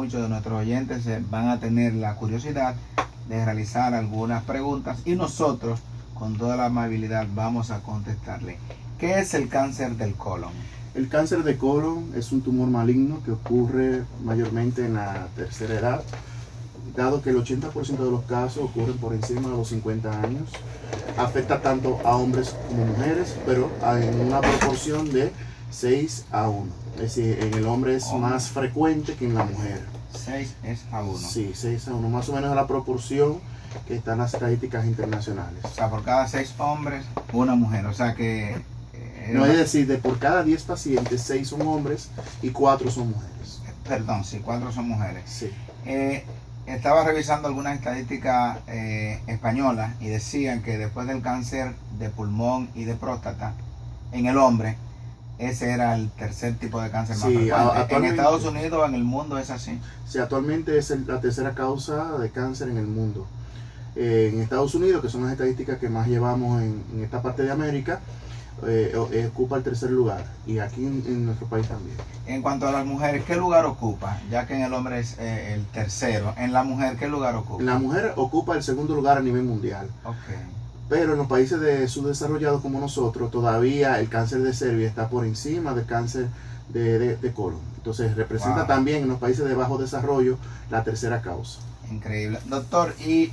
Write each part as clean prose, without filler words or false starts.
muchos de nuestros oyentes van a tener la curiosidad de realizar algunas preguntas y nosotros con toda la amabilidad vamos a contestarle. ¿Qué es el cáncer del colon? El cáncer de colon es un tumor maligno que ocurre mayormente en la tercera edad, dado que el 80% de los casos ocurren por encima de los 50 años. Afecta tanto a hombres como mujeres, pero en una proporción de 6 a 1. Es decir, en el hombre es más frecuente que en la mujer. 6 es a 1. Sí, 6 a 1, más o menos es la proporción que están las estadísticas internacionales. O sea, por cada 6 hombres, una mujer. O sea que... no, es decir, de por cada 10 pacientes, 6 son hombres y 4 son mujeres. Perdón, sí, 4 son mujeres. Sí. Estaba revisando algunas estadísticas españolas y decían que después del cáncer de pulmón y de próstata, en el hombre, ese era el tercer tipo de cáncer más frecuente. En Estados Unidos, en el mundo, es así. Sí, actualmente es la tercera causa de cáncer en el mundo. En Estados Unidos, que son las estadísticas que más llevamos en esta parte de América, ocupa el tercer lugar, y aquí en nuestro país también. En cuanto a las mujeres, ¿qué lugar ocupa? Ya que en el hombre es el tercero. ¿En la mujer qué lugar ocupa? En la mujer ocupa el segundo lugar a nivel mundial. Okay. Pero en los países subdesarrollados como nosotros, todavía el cáncer de cervix está por encima del cáncer de colon. Entonces representa también en los países de bajo desarrollo la tercera causa. Increíble. Doctor, ¿y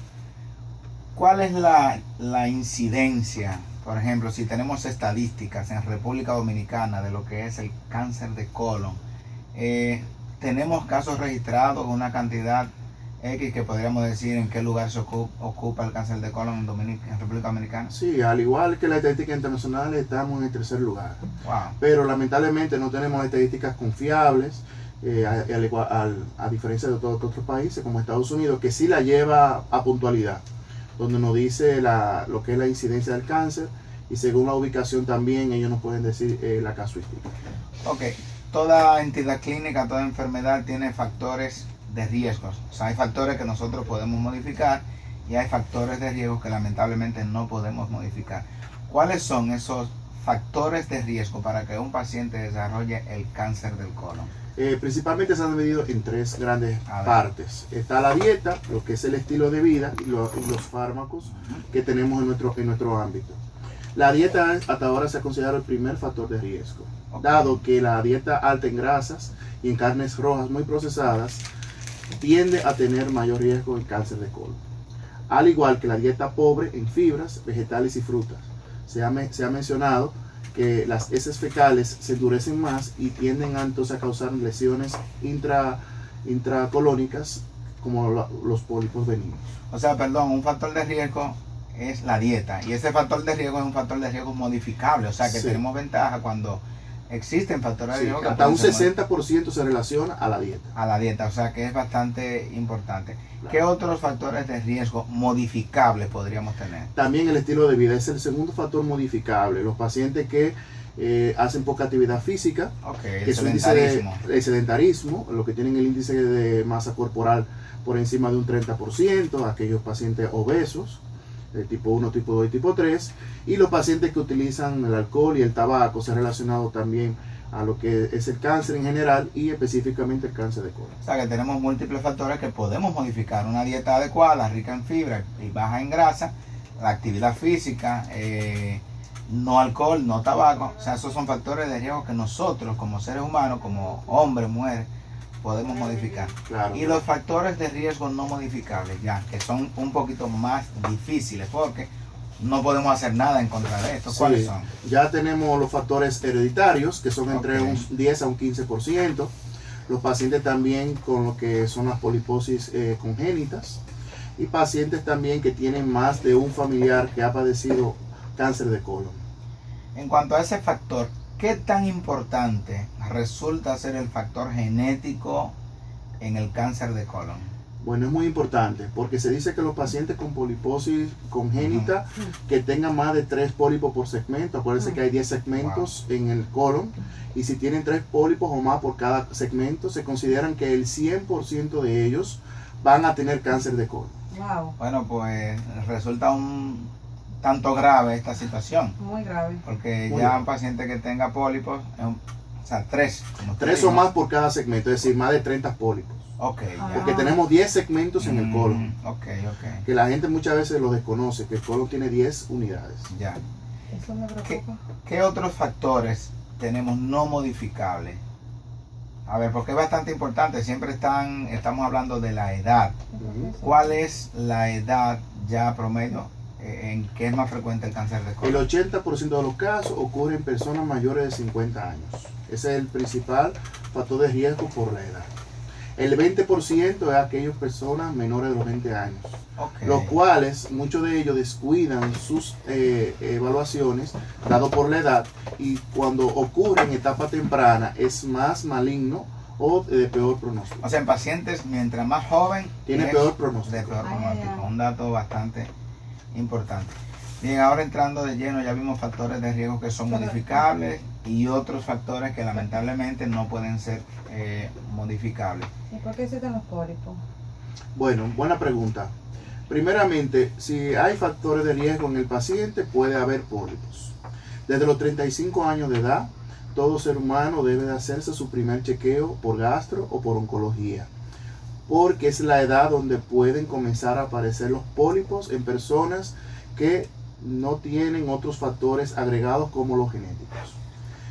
cuál es la incidencia? Por ejemplo, si tenemos estadísticas en República Dominicana de lo que es el cáncer de colon, tenemos casos registrados, una cantidad X que podríamos decir en qué lugar se ocupa el cáncer de colon en República Dominicana. Sí, al igual que la estadística internacional, estamos en el tercer lugar. Wow. Pero lamentablemente no tenemos estadísticas confiables, a diferencia de todos otros países como Estados Unidos, que sí la lleva a puntualidad, donde nos dice lo que es la incidencia del cáncer, y según la ubicación también ellos nos pueden decir la casuística. Ok, toda entidad clínica, toda enfermedad tiene factores de riesgos. O sea, hay factores que nosotros podemos modificar y hay factores de riesgo que lamentablemente no podemos modificar. ¿Cuáles son esos factores de riesgo para que un paciente desarrolle el cáncer del colon? Principalmente se han dividido en 3 grandes partes. Está la dieta, lo que es el estilo de vida, y los fármacos que tenemos en nuestro ámbito. La dieta hasta ahora se ha considerado el primer factor de riesgo, dado que la dieta alta en grasas y en carnes rojas muy procesadas tiende a tener mayor riesgo en cáncer de colon. Al igual que la dieta pobre en fibras, vegetales y frutas. Se ha mencionado que las heces fecales se endurecen más y tienden entonces a causar lesiones intracolónicas como los pólipos benignos. O sea, perdón, un factor de riesgo es la dieta, y ese factor de riesgo es un factor de riesgo modificable, o sea que tenemos ventaja cuando existen factores de riesgo. Hasta un 60% se relaciona a la dieta. A la dieta, o sea que es bastante importante. Claro. ¿Qué otros factores de riesgo modificables podríamos tener? También el estilo de vida es el segundo factor modificable. Los pacientes que hacen poca actividad física, que es el sedentarismo, los que tienen el índice de masa corporal por encima de un 30%, aquellos pacientes obesos, de tipo 1, tipo 2 y tipo 3, y los pacientes que utilizan el alcohol y el tabaco, se ha relacionado también a lo que es el cáncer en general y específicamente el cáncer de colon. O sea que tenemos múltiples factores que podemos modificar: una dieta adecuada, rica en fibra y baja en grasa, la actividad física, no alcohol, no tabaco. O sea, esos son factores de riesgo que nosotros como seres humanos, como hombres, mujeres, podemos modificar. Claro. Y los factores de riesgo no modificables, ya que son un poquito más difíciles porque no podemos hacer nada en contra de esto. ¿Cuáles son? Ya tenemos los factores hereditarios, que son entre un 10 a un 15%. Los pacientes también con lo que son las poliposis congénitas, y pacientes también que tienen más de un familiar que ha padecido cáncer de colon. En cuanto a ese factor, ¿qué tan importante resulta ser el factor genético en el cáncer de colon? Bueno, es muy importante porque se dice que los pacientes con poliposis congénita que tengan más de 3 pólipos por segmento, acuérdense que hay 10 segmentos en el colon, y si tienen 3 pólipos o más por cada segmento, se consideran que el 100% de ellos van a tener cáncer de colon. Wow. Bueno, pues resulta un tanto grave esta situación. Muy grave. Porque Muy ya grave. un paciente que tenga pólipos, o sea, 3. Tres o más por cada segmento, es decir, más de 30 pólipos. Ok, ya. Porque tenemos 10 segmentos en el colon. Ok. Que la gente muchas veces lo desconoce, que el colon tiene 10 unidades. Ya. Eso me preocupa. ¿Qué otros factores tenemos no modificables? A ver, porque es bastante importante, siempre estamos hablando de la edad. ¿Cuál es la edad ya promedio en que es más frecuente el cáncer de colon? El 80% de los casos ocurre en personas mayores de 50 años. Ese es el principal factor de riesgo por la edad. El 20% es aquellas personas menores de los 20 años, Okay. los cuales muchos de ellos descuidan sus evaluaciones dado por la edad, y cuando ocurre en etapa temprana es más maligno o de peor pronóstico. O sea, en pacientes mientras más joven Tiene es peor pronóstico. de peor Ay, pronóstico. ay, ay. Un dato bastante importante. Bien, ahora entrando de lleno, ya vimos factores de riesgo que son modificables y otros factores que lamentablemente no pueden ser modificables. ¿Y por qué existen los pólipos? Bueno, buena pregunta. Primeramente, si hay factores de riesgo en el paciente, puede haber pólipos. Desde los 35 años de edad, todo ser humano debe de hacerse su primer chequeo por gastro o por oncología, porque es la edad donde pueden comenzar a aparecer los pólipos en personas que no tienen otros factores agregados como los genéticos.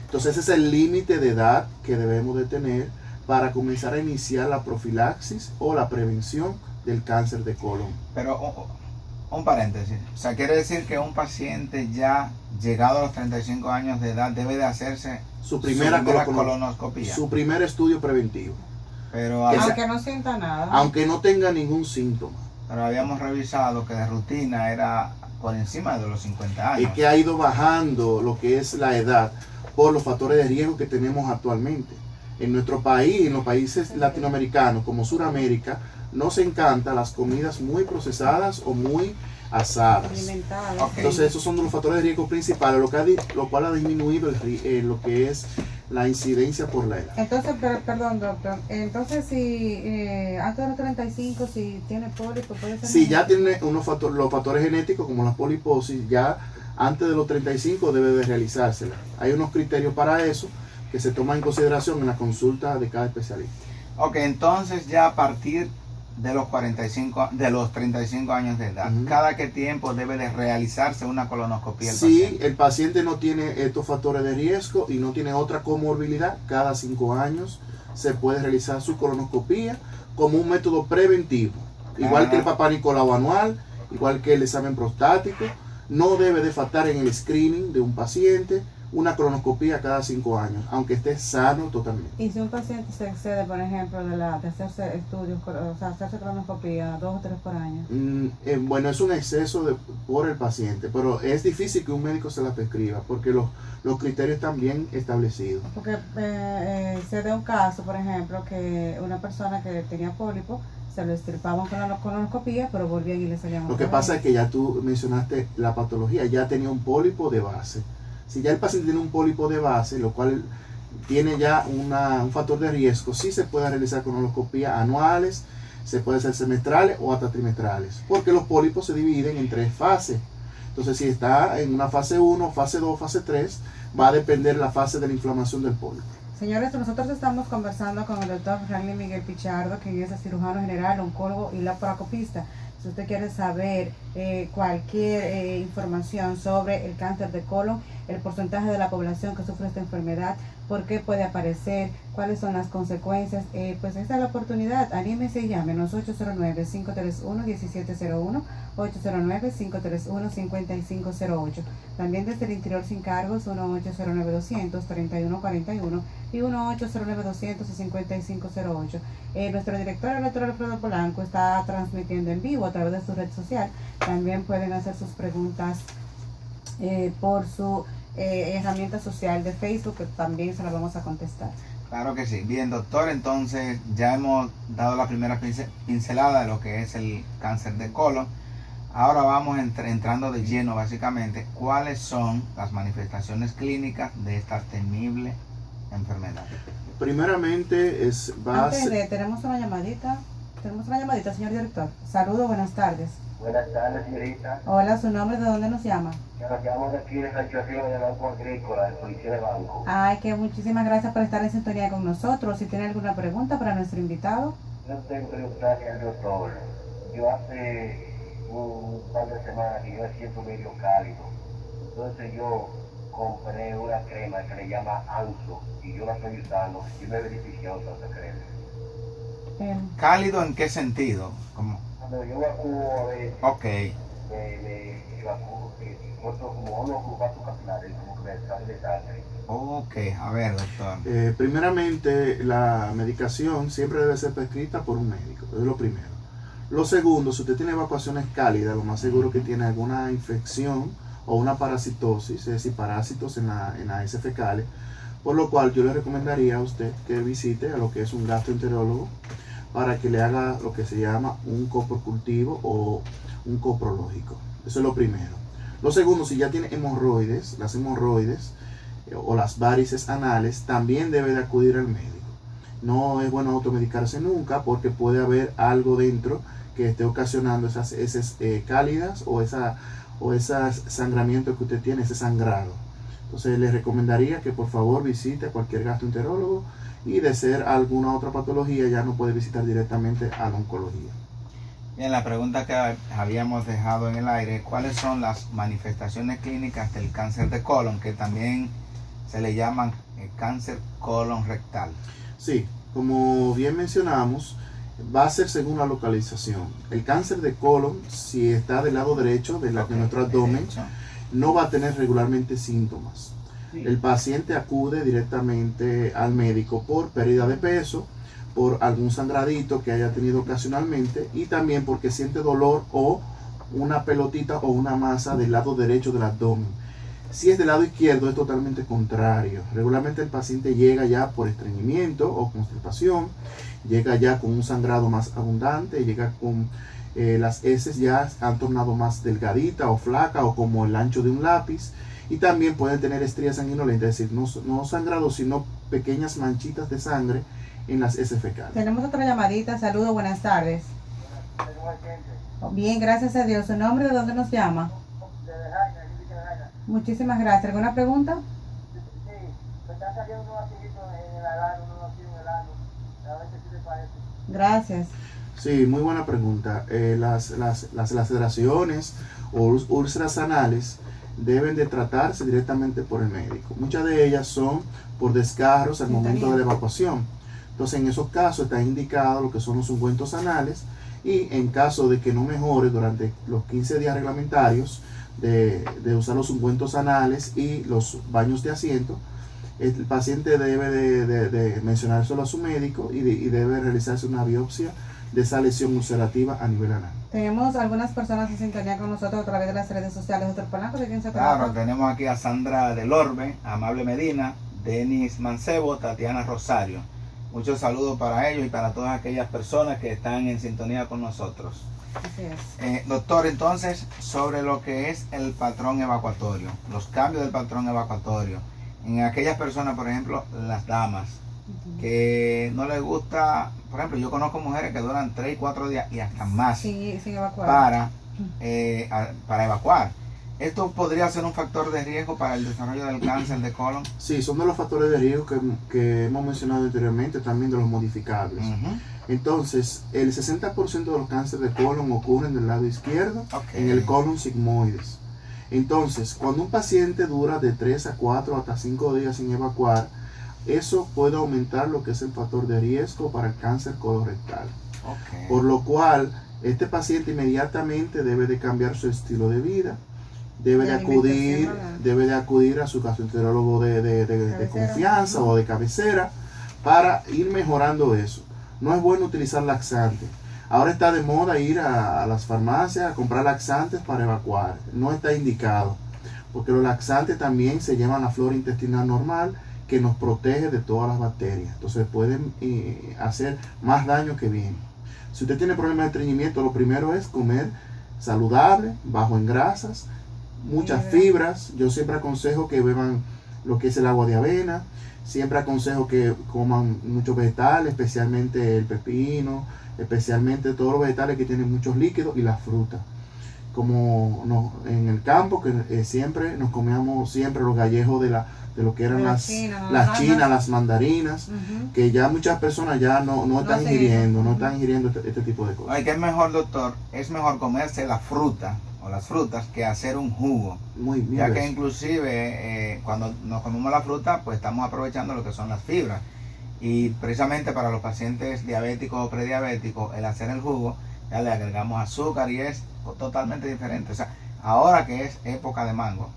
Entonces ese es el límite de edad que debemos de tener para comenzar a iniciar la profilaxis o la prevención del cáncer de colon. Pero un paréntesis, o sea, quiere decir que un paciente ya llegado a los 35 años de edad debe de hacerse Su primera colonoscopia. Su primer estudio preventivo, Pero, Aunque no sienta nada. aunque no tenga ningún síntoma. pero habíamos revisado que de rutina era por encima de los 50 años. Y que ha ido bajando lo que es la edad por los factores de riesgo que tenemos actualmente. En nuestro país, en los países latinoamericanos como Sudamérica, nos encantan las comidas muy procesadas o muy asadas. Alimentadas. Ok. Entonces esos son los factores de riesgo principales, lo cual ha disminuido lo que es la incidencia por la edad. Entonces, perdón, doctor. Entonces, si antes de los 35, si tiene pólipo, puede ser. Si ya tiene los factores genéticos como la poliposis, ya antes de los 35 debe de realizársela. Hay unos criterios para eso que se toman en consideración en la consulta de cada especialista. Ok, entonces ya a partir de los 35 años de edad, Ujú. ¿cada qué tiempo debe de realizarse una colonoscopia? Si el paciente no tiene estos factores de riesgo y no tiene otra comorbilidad, cada 5 años se puede realizar su colonoscopia como un método preventivo. Igual que el Papá Nicolau anual, igual que el examen prostático, no debe de faltar en el screening de un paciente una colonoscopia cada 5 años, aunque esté sano totalmente. Y si un paciente se excede, por ejemplo, de hacerse estudios, o sea, hacerse colonoscopia 2 o 3 por año. Bueno, es un exceso por el paciente, pero es difícil que un médico se la prescriba porque los criterios están bien establecidos. Porque se da un caso, por ejemplo, que una persona que tenía pólipo se lo extirpaban con la colonoscopia, pero volvían y le salían. Lo que pasa es que ya tú mencionaste la patología, ya tenía un pólipo de base. Si ya el paciente tiene un pólipo de base, lo cual tiene ya un factor de riesgo, sí se puede realizar colonoscopías anuales, se puede hacer semestrales o hasta trimestrales, porque los pólipos se dividen en 3 fases. Entonces, si está en una fase 1, fase 2, fase 3, va a depender la fase de la inflamación del pólipo. Señores, nosotros estamos conversando con el doctor Franklin Miguel Pichardo, que es cirujano general, oncólogo y laparoscopista. Si usted quiere saber cualquier información sobre el cáncer de colon, el porcentaje de la población que sufre esta enfermedad, por qué puede aparecer, cuáles son las consecuencias, pues esta es la oportunidad. Anímese y llámenos 809-531-1701, 809-531-5508. También desde el interior sin cargos, 1-809-200-3141 y 1-809-200-5508. Nuestro director, el doctor Alfredo Polanco, está transmitiendo en vivo a través de su red social. También pueden hacer sus preguntas por su herramienta social de Facebook, que también se la vamos a contestar. Claro que sí. Bien, doctor, entonces ya hemos dado la primera pincelada de lo que es el cáncer de colon. Ahora vamos entrando de lleno básicamente cuáles son las manifestaciones clínicas de esta temible enfermedad. Primeramente Tenemos una llamadita, señor director. Saludos, buenas tardes. Buenas tardes, señorita. Hola, ¿su nombre? ¿De dónde nos llama? Nos llamamos de aquí de Rancho Arriba del Banco Agrícola, de Policía de Banco. Ay, que muchísimas gracias por estar en sintonía con nosotros. Si tiene alguna pregunta para nuestro invitado. Yo tengo que preguntarle al doctor. Yo hace un par de semanas que yo me siento medio cálido. Entonces yo compré una crema que le llama Anso y yo la estoy usando y me he beneficiado de esa crema. ¿Cálido en qué sentido? ¿Cómo? Cuando yo evacuo a veces, Ok. me evacuo, corto como unos vasos capilares, como que me sale de sangre. Ok, a ver, doctor. Primeramente, la medicación siempre debe ser prescrita por un médico, eso es lo primero. Lo segundo, si usted tiene evacuaciones cálidas, lo más seguro que tiene alguna infección o una parasitosis, es decir, parásitos en las heces fecales, por lo cual yo le recomendaría a usted que visite a lo que es un gastroenterólogo para que le haga lo que se llama un coprocultivo o un coprológico. Eso es lo primero. Lo segundo, si ya tiene hemorroides, las hemorroides o las varices anales, también debe de acudir al médico. No es bueno automedicarse nunca porque puede haber algo dentro que esté ocasionando esas heces cálidas o ese sangramiento que usted tiene, ese sangrado. Entonces les recomendaría que por favor visite a cualquier gastroenterólogo y de ser alguna otra patología ya no puede visitar directamente a la oncología. Bien, la pregunta que habíamos dejado en el aire, ¿cuáles son las manifestaciones clínicas del cáncer de colon, que también se le llaman cáncer colon rectal? Sí, como bien mencionamos, va a ser según la localización. El cáncer de colon, si está del lado derecho de nuestro abdomen, no va a tener regularmente síntomas. El paciente acude directamente al médico por pérdida de peso, por algún sangradito que haya tenido ocasionalmente y también porque siente dolor o una pelotita o una masa del lado derecho del abdomen. Si es del lado izquierdo es totalmente contrario. Regularmente el paciente llega ya por estreñimiento o constipación, llega ya con un sangrado más abundante, llega con las heces ya han tornado más delgadita o flaca o como el ancho de un lápiz, y también pueden tener estrías sanguinolentas, es decir, no sangrado sino pequeñas manchitas de sangre en las heces fecales. Tenemos otra llamadita. Saludos, buenas tardes. Bien, gracias a Dios. ¿Su nombre, de dónde nos llama? Muchísimas gracias. ¿Alguna pregunta? Sí, me están saliendo unos vacilitos en el ano, unos vacíos en el ano. A ver qué le parece. Gracias. Sí, muy buena pregunta. Las laceraciones o úlceras anales deben de tratarse directamente por el médico. Muchas de ellas son por desgarros al momento de la evacuación. Entonces, en esos casos está indicado lo que son los ungüentos anales, y en caso de que no mejore durante los 15 días reglamentarios de usar los ungüentos anales y los baños de asiento, el paciente debe de mencionárselo a su médico y debe realizarse una biopsia de esa lesión ulcerativa a nivel anal. Tenemos algunas personas en sintonía con nosotros a través de las redes sociales. Doctor Polanco, ¿de quién se trata? Claro, tenemos aquí a Sandra del Orbe, Amable Medina, Denis Mancebo, Tatiana Rosario. Muchos saludos para ellos y para todas aquellas personas que están en sintonía con nosotros. Así es. Doctor, entonces, sobre lo que es el patrón evacuatorio, los cambios del patrón evacuatorio, en aquellas personas, por ejemplo, las damas, que no les gusta, por ejemplo, yo conozco mujeres que duran 3 y 4 días y hasta más sin evacuar. para evacuar. ¿Esto podría ser un factor de riesgo para el desarrollo del cáncer de colon? Sí, son de los factores de riesgo que hemos mencionado anteriormente, también de los modificables. Entonces, el 60% de los cánceres de colon ocurren del lado izquierdo, en el colon sigmoides. Entonces, cuando un paciente dura de 3 a 4 hasta 5 días sin evacuar, eso puede aumentar lo que es el factor de riesgo para el cáncer colorectal. Por lo cual, este paciente inmediatamente debe de cambiar su estilo de vida, debe de acudir a su gastroenterólogo de confianza o de cabecera para ir mejorando eso. No es bueno utilizar laxantes. Ahora está de moda ir a las farmacias a comprar laxantes para evacuar. No está indicado, porque los laxantes también se llevan a flora intestinal normal, que nos protege de todas las bacterias. Entonces pueden hacer más daño que bien. Si usted tiene problemas de estreñimiento, lo primero es comer saludable, bajo en grasas, muchas fibras. Yo siempre aconsejo que beban lo que es el agua de avena. Siempre aconsejo que coman muchos vegetales, especialmente el pepino, especialmente todos los vegetales que tienen muchos líquidos, y la fruta. Como en el campo, que siempre nos comíamos siempre los gallejos de de lo que eran La las China, las naranjas. chinas, las mandarinas, Ujú. que ya muchas personas ya no están hacen ingiriendo, eso. no Ujú. están ingiriendo este tipo de cosas. Oye, ¿qué es mejor, doctor? Es mejor comerse la fruta o las frutas que hacer un jugo. Muy bien. Ya que inclusive cuando nos comemos la fruta, pues estamos aprovechando lo que son las fibras. Y precisamente para los pacientes diabéticos o prediabéticos, el hacer el jugo, ya le agregamos azúcar y es totalmente diferente. O sea, ahora que es época de mango,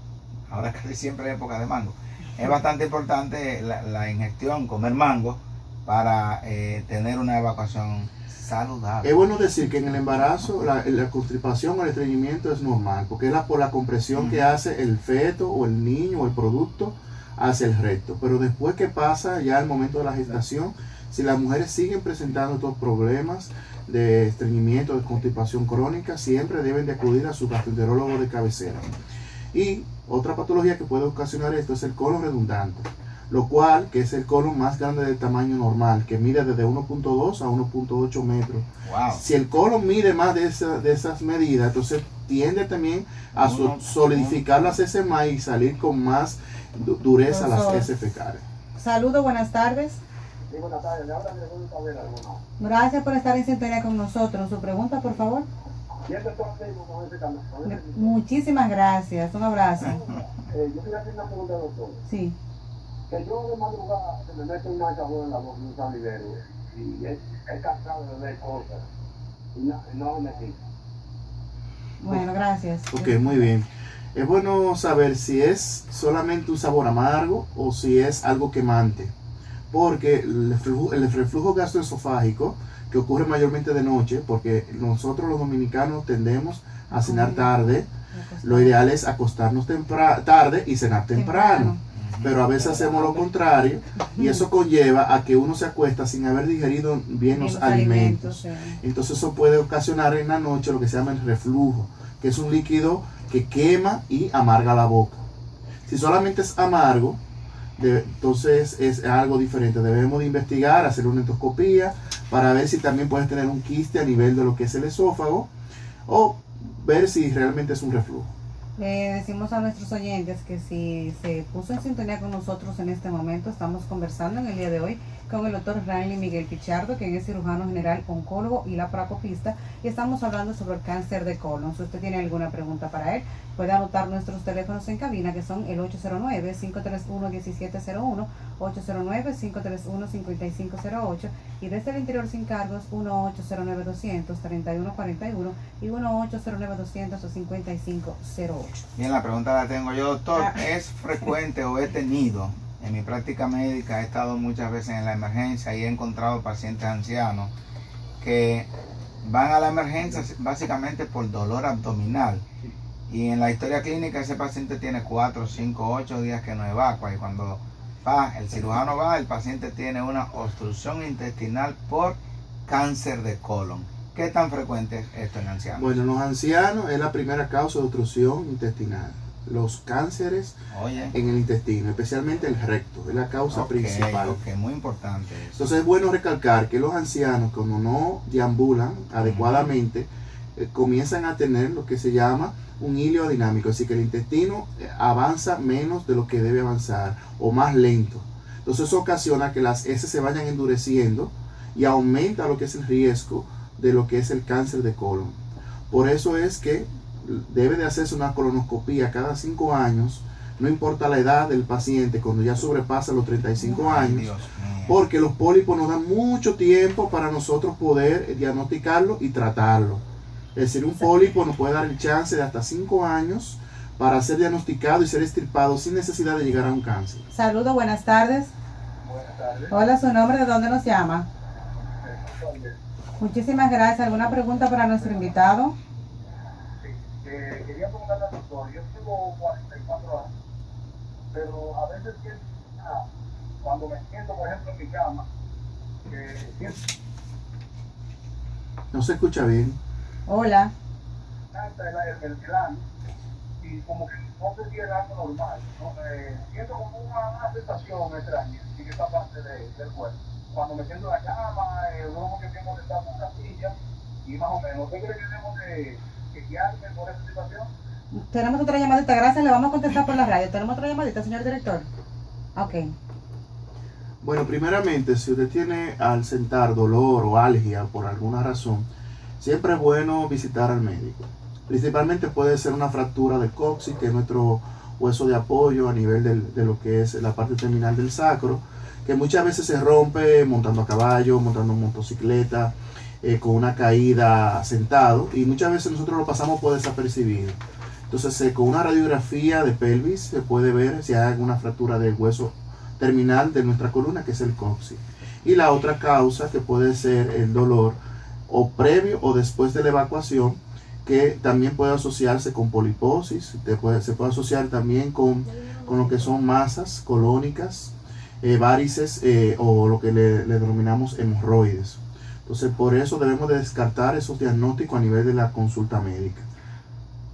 ahora casi siempre es época de mango, es bastante importante la ingestión, comer mango, para tener una evacuación saludable. Es bueno decir que en el embarazo la constipación o el estreñimiento es normal, porque es por la compresión que hace el feto o el niño o el producto hacia el recto. Pero después que pasa ya el momento de la gestación, si las mujeres siguen presentando estos problemas de estreñimiento, de constipación crónica, siempre deben de acudir a su gastroenterólogo de cabecera. Y otra patología que puede ocasionar esto es el colon redundante, lo cual, que es el colon más grande del tamaño normal, que mide desde 1.2 a 1.8 metros. Wow. Si el colon mide más de esas medidas, entonces tiende también a solidificar las heces más y salir con más dureza las heces fecales. Saludos, buenas tardes. Sí, buenas tardes. Le habla de saber alguno. Gracias por estar en sintonía con nosotros. Su pregunta, por favor. Siempre estoy activo con ese canal. Muchísimas gracias. Un abrazo. Yo quería hacer una pregunta, doctor. Sí. Que yo de madrugada se me mete un marcador en la boca, un salivero, y es cansado de ver cosas, y no me quita. Bueno, gracias. Ok, muy bien. Es bueno saber si es solamente un sabor amargo o si es algo quemante, porque el reflujo gastroesofágico, que ocurre mayormente de noche, porque nosotros los dominicanos tendemos a cenar tarde, lo ideal es acostarnos tarde y cenar temprano. Pero a veces hacemos lo contrario y eso conlleva a que uno se acuesta sin haber digerido bien los alimentos. Entonces eso puede ocasionar en la noche lo que se llama el reflujo, que es un líquido que quema y amarga la boca. Si solamente es amargo, entonces es algo diferente. Debemos de investigar, hacer una endoscopía para ver si también puedes tener un quiste a nivel de lo que es el esófago o ver si realmente es un reflujo. Decimos a nuestros oyentes que si se puso en sintonía con nosotros en este momento, estamos conversando en el día de hoy con el doctor Ranley Miguel Pichardo, quien es cirujano general, oncólogo y laparoscopista, y estamos hablando sobre el cáncer de colon. Si usted tiene alguna pregunta para él, puede anotar nuestros teléfonos en cabina, que son el 809-531-1701, 809-531-5508, y desde el interior sin cargos, 1-809-200-3141 y 1-809-200-5508. Bien, la pregunta la tengo yo, doctor. ¿Es frecuente o he tenido, en mi práctica médica, he estado muchas veces en la emergencia y he encontrado pacientes ancianos que van a la emergencia básicamente por dolor abdominal? Y en la historia clínica ese paciente tiene 4, 5, 8 días que no evacua, y cuando el cirujano va, el paciente tiene una obstrucción intestinal por cáncer de colon. ¿Qué tan frecuente es esto en ancianos? Bueno, en los ancianos es la primera causa de obstrucción intestinal. Los cánceres en el intestino, especialmente el recto, es la causa principal. Ok, muy importante eso. Entonces es bueno recalcar que los ancianos, cuando no deambulan adecuadamente, comienzan a tener lo que se llama un hilo dinámico, así que el intestino avanza menos de lo que debe avanzar o más lento. Entonces eso ocasiona que las heces se vayan endureciendo y aumenta lo que es el riesgo de lo que es el cáncer de colon. Por eso es que debe de hacerse una colonoscopía cada 5 años, no importa la edad del paciente, cuando ya sobrepasa los 35 años, porque los pólipos nos dan mucho tiempo para nosotros poder diagnosticarlo y tratarlo. Es decir, un pólipo nos puede dar el chance de hasta 5 años para ser diagnosticado y ser extirpado sin necesidad de llegar a un cáncer. Saludos, buenas tardes. Buenas tardes. Hola, su nombre, ¿de dónde nos llama? Muchísimas gracias. ¿Alguna pregunta para nuestro invitado? Quería preguntarle al doctor, yo tengo 44 años, pero a veces siento, cuando me siento, por ejemplo, en mi cama, siento No se escucha bien. Hola. el ano, y como que no sé si es algo normal, ¿no? Siento como una sensación extraña en esta parte del cuerpo. Cuando me siento en la cama, luego que tengo que estar en una silla, y más o menos, ¿usted cree que debemos de guiarme por esa situación? Tenemos otra llamadita, gracias, le vamos a contestar por la radio. ¿Tenemos otra llamadita, señor director? Ok. Bueno, primeramente, si usted tiene al sentar dolor o alergia por alguna razón, siempre es bueno visitar al médico. Principalmente puede ser una fractura del coxis, que es nuestro hueso de apoyo a nivel de lo que es la parte terminal del sacro, que muchas veces se rompe montando a caballo, montando motocicleta, con una caída sentado, y muchas veces nosotros lo pasamos por desapercibido. Entonces, con una radiografía de pelvis se puede ver si hay alguna fractura del hueso terminal de nuestra columna, que es el coxis. Y la otra causa, que puede ser el dolor o previo o después de la evacuación, que también puede asociarse con poliposis, se puede asociar también con lo que son masas colónicas, varices, o lo que le denominamos hemorroides. Entonces, por eso debemos de descartar esos diagnósticos a nivel de la consulta médica.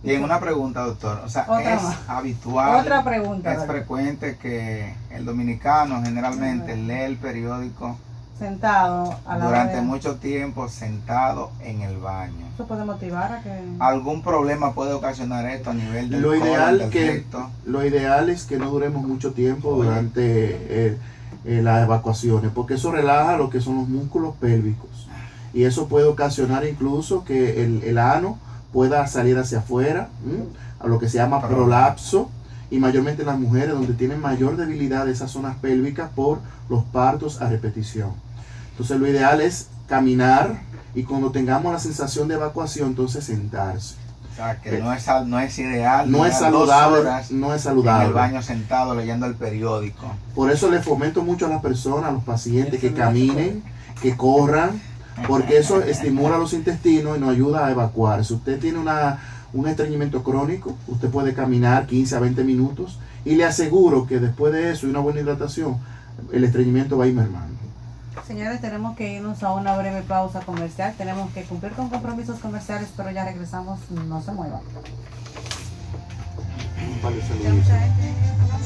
Bien, una pregunta, doctor. O sea, Otra es más. habitual, Otra pregunta, es doctor. frecuente que el dominicano generalmente lee el periódico Sentado a la durante hora de... mucho tiempo sentado en el baño. Eso puede motivar a que... ¿Algún problema puede ocasionar esto a nivel del Lo colon, ideal, del recto? lo ideal es que no duremos mucho tiempo durante las evacuaciones, porque eso relaja lo que son los músculos pélvicos, y eso puede ocasionar incluso que el ano pueda salir hacia afuera, a lo que se llama prolapso, y mayormente en las mujeres, donde tienen mayor debilidad de esas zonas pélvicas por los partos a repetición. Entonces, lo ideal es caminar, y cuando tengamos la sensación de evacuación, entonces sentarse. O sea, que no es ideal. No es durar 2 saludable, horas no es en el saludable. baño sentado leyendo el periódico. Por eso le fomento mucho a las personas, a los pacientes, que caminen, que corran, porque eso estimula los intestinos y nos ayuda a evacuar. Si usted tiene un estreñimiento crónico, usted puede caminar 15 a 20 minutos, y le aseguro que después de eso y una buena hidratación, el estreñimiento va a ir mermando. Señores, tenemos que irnos a una breve pausa comercial. Tenemos que cumplir con compromisos comerciales, pero ya regresamos. No se muevan. Vale, Ya saludito. mucha gente.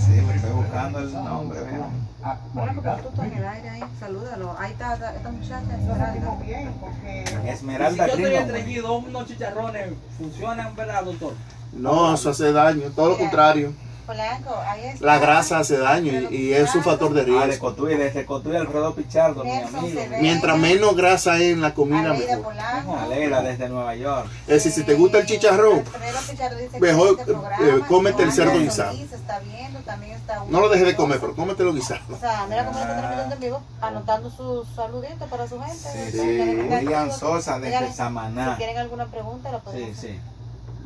Sí, me estoy buscando el nombre. vean. Bueno, porque tú estás en el aire ahí. Salúdalo. Ahí está esta muchacha, Esmeralda. Esmeralda Si yo estoy Gringo. estreñido, unos chicharrones funcionan, ¿verdad, doctor? No, eso hace daño, todo lo contrario. Polanco, ahí está. La grasa hace daño, y es un factor de De riesgo. Cotuí, desde Cotuí Alfredo Pichardo, mi Nelson amigo. Cervera. Mientras menos grasa hay en la comida, Aleida mejor. Polanco. Alegra desde Nueva York. Es decir, si te gusta el chicharrón, Alfredo Pichardo dice que mejor, este programa, cómete el cerdo Juan guisado. Solís está viendo, también está no lo dejes de comer, pero cómetelo guisado. O sea, mira cómo está transmitiendo en vivo, anotando sus saluditos para su gente. Sí, sí. William Sosa desde Díganle, Samaná. Si quieren alguna pregunta, lo Sí, podemos hacer. sí.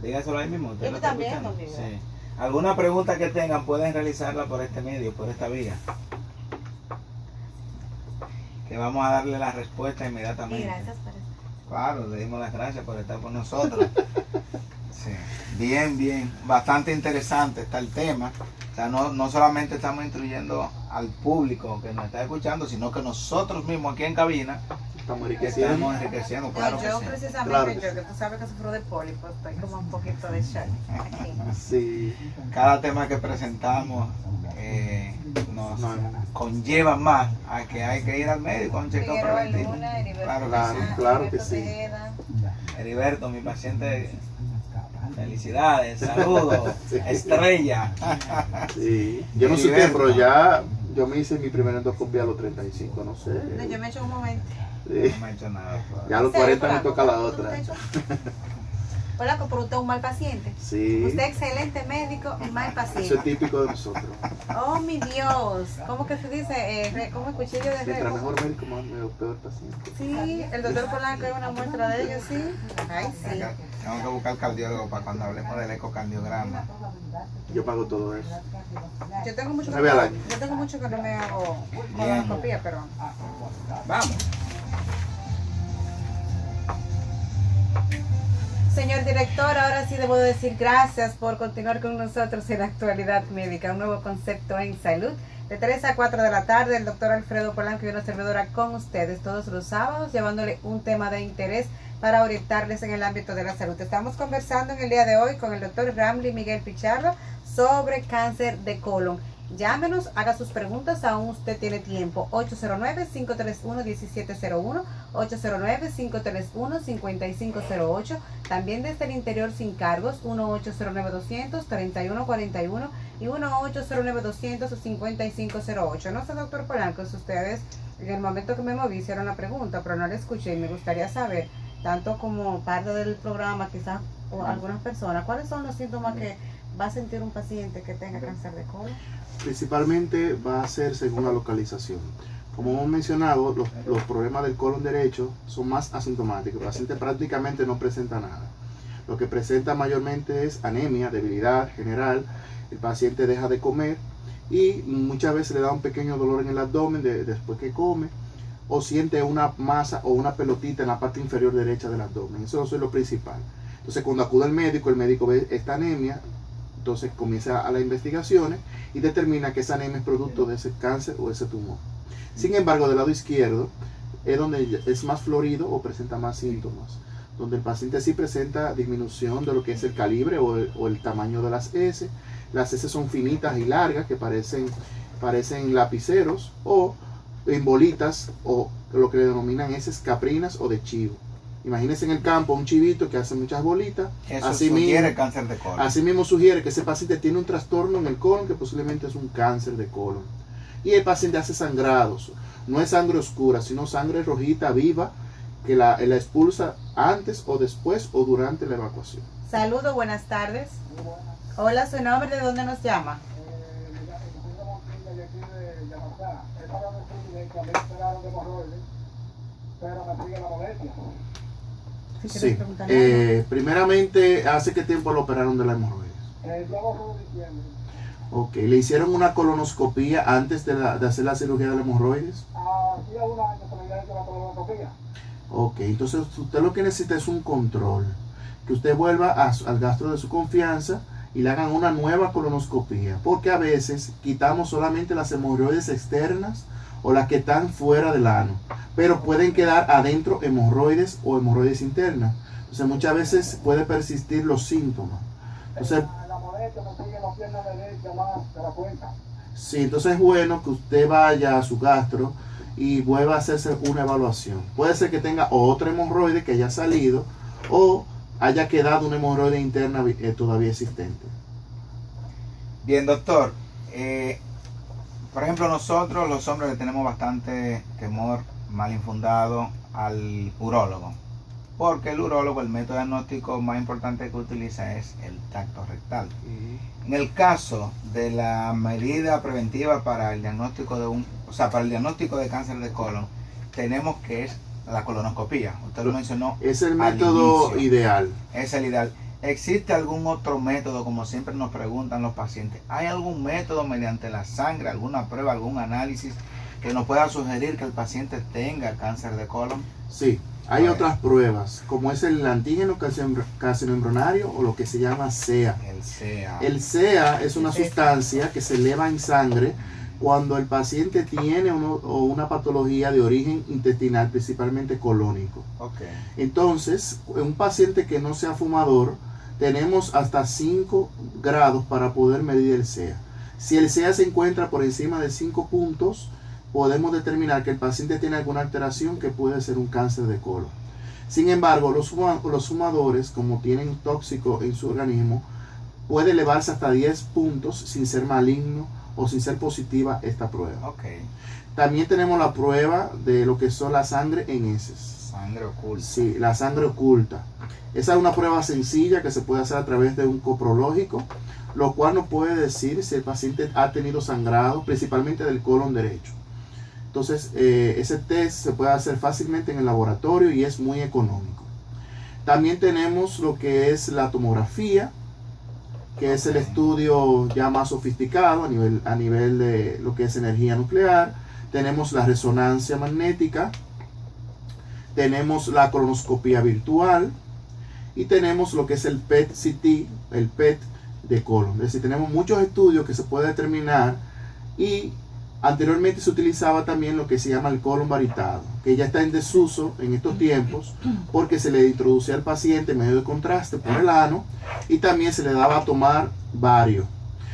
Dígaselo ahí mismo. usted Yo lo está también, escuchando. conmigo. Sí. Alguna pregunta que tengan pueden realizarla por este medio, por esta vía. Que vamos a darle la respuesta Y inmediatamente. gracias por eso. Claro, le dimos las gracias por estar con nosotros. Sí. Bien, bien. Bastante interesante está el tema. O sea, no solamente estamos instruyendo al público que nos está escuchando, sino que nosotros mismos aquí en cabina Estamos que enriqueciendo. estamos enriqueciendo. Claro yo que sí. precisamente, Claro que yo que tú sabes que sufro de pólipo, estoy como un poquito de shock. aquí. Sí. Cada tema que presentamos nos No. conlleva más a que hay que ir al médico a un chequeo Figueroa preventivo. Luna, Heriberto Claro que Claro, sí. Tejeda, claro que Heriberto sí. Tejeda. Heriberto, mi paciente, felicidades, saludos, Sí. estrella. Sí. Yo no sé qué, pero ya yo me hice mi primer endoscopia a los 35, no sé. No, yo me he hecho un momento. Sí. No me ha hecho nada. todavía. Ya a los ¿En serio, 40 me Polanco? toca la ¿Tú no otra. te has hecho? Polanco, pero usted es un mal paciente. Sí. Usted es excelente médico y mal Eso paciente. es típico de nosotros. Oh, mi Dios. ¿Cómo que se dice? ¿Cómo el cuchillo de Mientras rey? mejor médico, más peor paciente. Sí, el doctor Polanco es una muestra de ello, sí. Ay, sí. Tengo que buscar cardiólogo para cuando hablemos del ecocardiograma. Yo pago todo eso. Yo tengo mucho que, Una vez al año. yo tengo mucho que no me hago colonoscopia, pero Vamos. señor director, ahora sí debo decir gracias por continuar con nosotros en Actualidad Médica, un nuevo concepto en salud. De 3 a 4 de la tarde, el doctor Alfredo Polanco y una servidora con ustedes todos los sábados, llevándole un tema de interés para orientarles en el ámbito de la salud. Estamos conversando en el día de hoy con el doctor Ramli Miguel Pichardo sobre cáncer de colon. Llámenos, haga sus preguntas, aún usted tiene tiempo. 809-531-1701, 809-531-5508. También desde el interior sin cargos, 1-809-200-3141. y 1-809-200-5508. No sé, doctor Polanco, si ustedes en el momento que me moví hicieron la pregunta, pero no la escuché y me gustaría saber, tanto como parte del programa, quizás o algunas personas, ¿cuáles son los síntomas que va a sentir un paciente que tenga cáncer de colon? Principalmente va a ser según la localización. Como hemos mencionado, los problemas del colon derecho son más asintomáticos. El paciente prácticamente no presenta nada. Lo que presenta mayormente es anemia, debilidad general. El paciente deja de comer y muchas veces le da un pequeño dolor en el abdomen después que come, o siente una masa o una pelotita en la parte inferior derecha del abdomen. Eso es lo principal. Entonces, cuando acude al médico, el médico ve esta anemia, entonces comienza a las investigaciones y determina que esa anemia es producto de ese cáncer o ese tumor. Sin embargo, del lado izquierdo es donde es más florido o presenta más síntomas, donde el paciente sí presenta disminución de lo que es el calibre o el tamaño de las heces. Las heces son finitas y largas que parecen lapiceros, o en bolitas, o lo que le denominan heces caprinas o de chivo. Imagínense en el campo un chivito que hace muchas bolitas. Eso sugiere cáncer de colon. Así mismo sugiere que ese paciente tiene un trastorno en el colon que posiblemente es un cáncer de colon. Y el paciente hace sangrados. No es sangre oscura, sino sangre rojita, viva, que la expulsa antes o después o durante la evacuación. Saludos, buenas tardes. Hola, su nombre, ¿de dónde nos llama? Sí. Primeramente, ¿hace qué tiempo lo operaron de la hemorroides? Ok, ¿le hicieron una colonoscopía antes de hacer la cirugía de la hemorroides? Sí, a un año se le había hecho la colonoscopía. Ok, entonces usted lo que necesita es un control. Que usted vuelva al gastro de su confianza y le hagan una nueva colonoscopía. Porque a veces quitamos solamente las hemorroides externas o las que están fuera del ano. Pero pueden quedar adentro hemorroides o hemorroides internas. Entonces muchas veces puede persistir los síntomas. Entonces, la molestia me sigue la pierna derecha más de la cuenta. Sí, entonces es bueno que usted vaya a su gastro y vuelva a hacerse una evaluación. Puede ser que tenga otra hemorroide que haya salido o haya quedado una hemorroide interna todavía existente. Bien, doctor. Por ejemplo, nosotros los hombres le tenemos bastante temor mal infundado al urólogo. Porque el urólogo, el método diagnóstico más importante que utiliza es el tacto rectal. En el caso de la medida preventiva para el diagnóstico para el diagnóstico de cáncer de colon, tenemos que es la colonoscopía. Usted lo mencionó. Es el método inicio. Ideal. Es el ideal. ¿Existe algún otro método, como siempre nos preguntan los pacientes? ¿Hay algún método mediante la sangre, alguna prueba, algún análisis que nos pueda sugerir que el paciente tenga cáncer de colon? Sí, hay otras pruebas, como es el antígeno carcinoembrionario o lo que se llama CEA. El CEA. El CEA es una sustancia que se eleva en sangre cuando el paciente tiene una patología de origen intestinal, principalmente colónico. Okay. Entonces, un paciente que no sea fumador, tenemos hasta 5 grados para poder medir el CEA. Si el CEA se encuentra por encima de 5 puntos, podemos determinar que el paciente tiene alguna alteración que puede ser un cáncer de colon. Sin embargo, los fumadores, como tienen tóxico en su organismo, puede elevarse hasta 10 puntos sin ser maligno o sin ser positiva esta prueba. Okay. También tenemos la prueba de lo que son la sangre en heces. Sangre oculta. Sí, la sangre oculta. Esa es una prueba sencilla que se puede hacer a través de un coprológico, lo cual nos puede decir si el paciente ha tenido sangrado, principalmente del colon derecho. Entonces, ese test se puede hacer fácilmente en el laboratorio y es muy económico. También tenemos lo que es la tomografía, que es el estudio ya más sofisticado a nivel de lo que es energía nuclear. Tenemos la resonancia magnética, tenemos la colonoscopía virtual y tenemos lo que es el PET-CT, el PET de colon. Es decir, tenemos muchos estudios que se puede determinar, y anteriormente se utilizaba también lo que se llama el colon varitado, que ya está en desuso en estos tiempos porque se le introducía al paciente medio de contraste por el ano y también se le daba a tomar bario.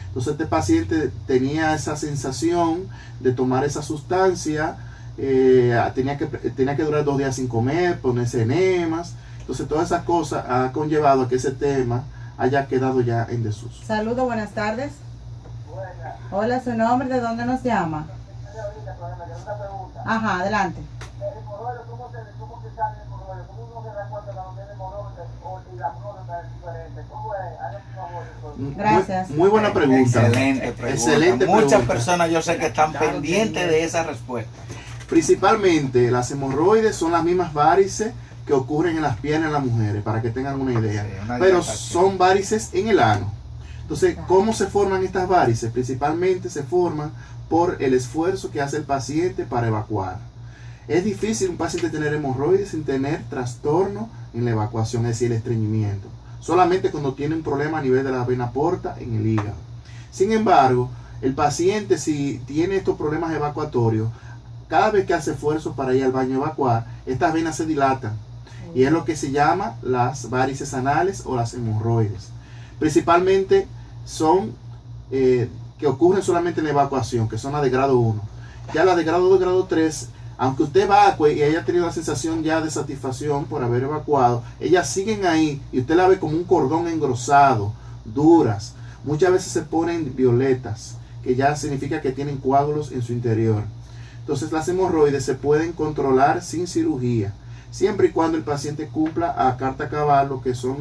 Entonces este paciente tenía esa sensación de tomar esa sustancia, tenía que durar 2 días sin comer, ponerse enemas. Entonces todas esas cosas ha conllevado a que ese tema haya quedado ya en desuso. Saludos, buenas tardes. Hola, su nombre, ¿de dónde nos llama? Ajá, adelante. El hemorroide, ¿cómo se sale el hemorroide? ¿Cómo uno se da cuenta cuando tiene hemorroide y la próstata es diferente? ¿Cómo es? Hágame un favor. Gracias. Muy buena pregunta. Excelente pregunta. Excelente Muchas pregunta. personas yo sé que están pendientes de esa respuesta. Principalmente las hemorroides son las mismas varices que ocurren en las piernas de las mujeres, para que tengan una idea. Sí, una Pero dilatación. son varices en el ano. Entonces, ¿cómo se forman estas varices? Principalmente se forman por el esfuerzo que hace el paciente para evacuar. Es difícil un paciente tener hemorroides sin tener trastorno en la evacuación, es decir, el estreñimiento. Solamente cuando tiene un problema a nivel de la vena porta en el hígado. Sin embargo, el paciente, si tiene estos problemas evacuatorios, cada vez que hace esfuerzo para ir al baño a evacuar, estas venas se dilatan. Y es lo que se llama las varices anales o las hemorroides. Principalmente son que ocurren solamente en la evacuación, que son las de grado 1. Ya las de grado 2 y grado 3, aunque usted evacue y haya tenido la sensación ya de satisfacción por haber evacuado, ellas siguen ahí y usted la ve como un cordón engrosado, duras. Muchas veces se ponen violetas, que ya significa que tienen coágulos en su interior. Entonces las hemorroides se pueden controlar sin cirugía, siempre y cuando el paciente cumpla a carta cabal lo que son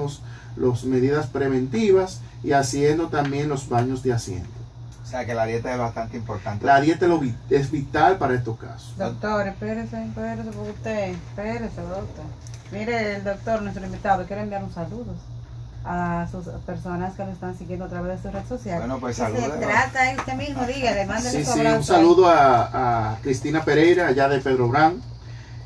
las medidas preventivas y haciendo también los baños de asiento. O sea que la dieta es bastante importante. La dieta es vital para estos casos. Doctor, espérese, porque espérese, doctor. Mire, el doctor, nuestro invitado, quiere enviar un saludo a sus personas que lo están siguiendo a través de su red social. Bueno, pues Se saludos. trata ahí usted mismo, dígale, mándale Sí, su sí, abrazo. un saludo a Cristina Pereira, allá de Pedro Brán,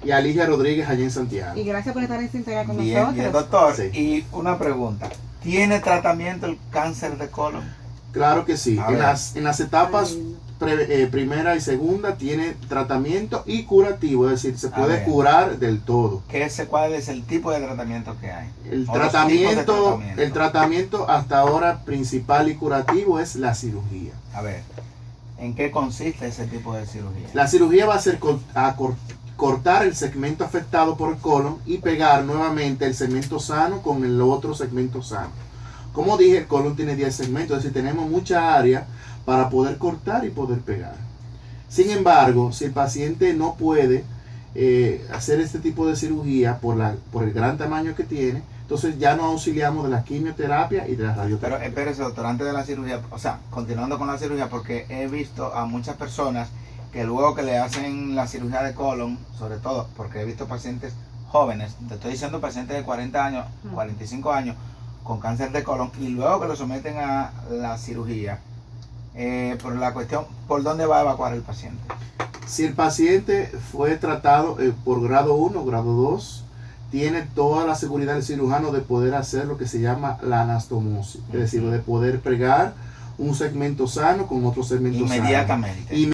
y a Ligia Rodríguez, allá en Santiago. Y gracias por estar en sintonía con Bien, nosotros. bien, doctor. Sí. Y una pregunta. ¿Tiene tratamiento el cáncer de colon? Claro que sí. A En ver. las etapas primera y segunda tiene tratamiento y curativo, es decir, se A puede ver. curar del todo. ¿Cuál es el tipo de tratamiento que hay? El O los tipos de el tratamiento hasta ahora principal y curativo es la cirugía. A ver, ¿en qué consiste ese tipo de cirugía? La cirugía va a ser cortar el segmento afectado por el colon y pegar nuevamente el segmento sano con el otro segmento sano. Como dije, el colon tiene 10 segmentos, es decir, tenemos mucha área para poder cortar y poder pegar. Sin embargo, si el paciente no puede hacer este tipo de cirugía por el gran tamaño que tiene, entonces ya nos auxiliamos de la quimioterapia y de la Pero radioterapia. espérese, doctor, antes de la cirugía, o sea, continuando con la cirugía, porque he visto a muchas personas que luego que le hacen la cirugía de colon, sobre todo porque he visto pacientes jóvenes, te estoy diciendo pacientes de 40 años, 45 años, con cáncer de colon, y luego que lo someten a la cirugía, por la cuestión, ¿por dónde va a evacuar el paciente? Si el paciente fue tratado por grado 1 o grado 2, tiene toda la seguridad del cirujano de poder hacer lo que se llama la anastomosis, es decir, de poder pegar un segmento sano con otro segmento sano. Inmediatamente.